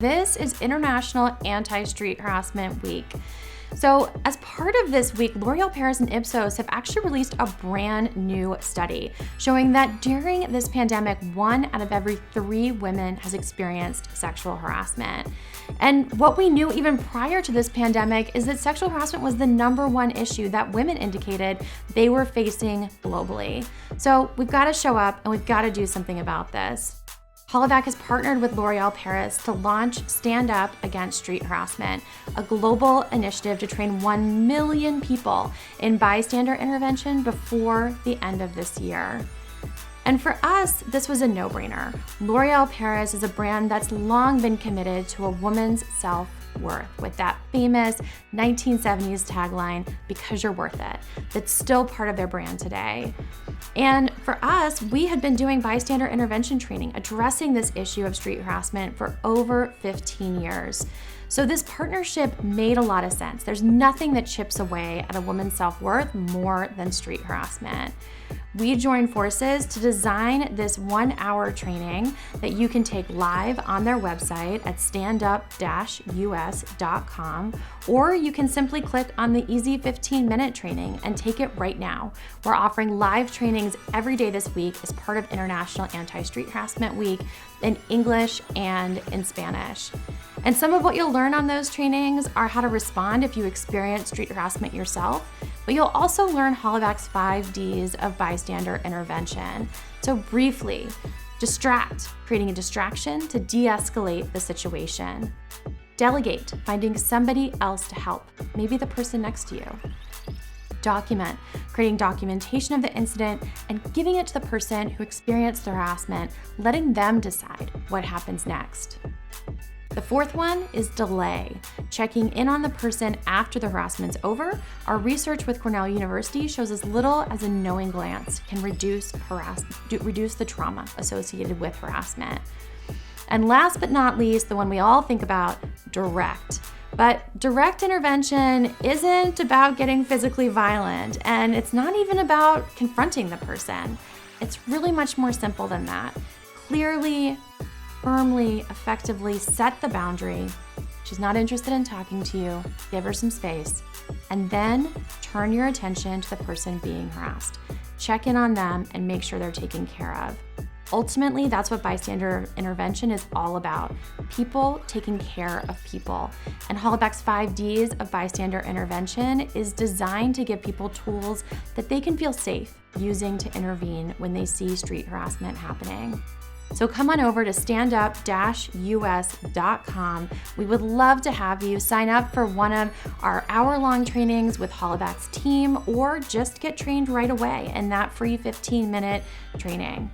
This is International Anti-Street Harassment Week. So as part of this week, L'Oreal Paris and Ipsos have actually released a brand new study showing that during this pandemic, 1 out of every 3 women has experienced sexual harassment. And what we knew even prior to this pandemic is that sexual harassment was the #1 issue that women indicated they were facing globally. So we've got to show up and we've got to do something about this. Hollaback has partnered with L'Oreal Paris to launch Stand Up Against Street Harassment, a global initiative to train 1 million people in bystander intervention before the end of this year. And for us, this was a no-brainer. L'Oreal Paris is a brand that's long been committed to a woman's self-worth with that famous 1970s tagline, "Because you're worth it," that's still part of their brand today. And for us, we had been doing bystander intervention training, addressing this issue of street harassment for over 15 years. So this partnership made a lot of sense. There's nothing that chips away at a woman's self-worth more than street harassment. We joined forces to design this 1-hour training that you can take live on their website at standup-us.com, or you can simply click on the easy 15-minute training and take it right now. We're offering live trainings every day this week as part of International Anti-Street Harassment Week in English and in Spanish. And some of what you'll learn on those trainings are how to respond if you experience street harassment yourself, but you'll also learn Hollaback's 5 Ds of bystander intervention. So briefly, distract, creating a distraction to de-escalate the situation. Delegate, finding somebody else to help, maybe the person next to you. Document, creating documentation of the incident and giving it to the person who experienced the harassment, letting them decide what happens next. The 4th one is delay, checking in on the person after the harassment's over. Our research with Cornell University shows as little as a knowing glance can reduce the trauma associated with harassment. And last but not least, the one we all think about, direct. But direct intervention isn't about getting physically violent, and it's not even about confronting the person. It's really much more simple than that. Clearly, firmly, effectively set the boundary. She's not interested in talking to you. Give her some space. And then turn your attention to the person being harassed. Check in on them and make sure they're taken care of. Ultimately, that's what bystander intervention is all about. People taking care of people. And Hollaback's 5 Ds of bystander intervention is designed to give people tools that they can feel safe using to intervene when they see street harassment happening. So come on over to standup-us.com. We would love to have you sign up for one of our hour-long trainings with Hollaback's team, or just get trained right away in that free 15-minute training.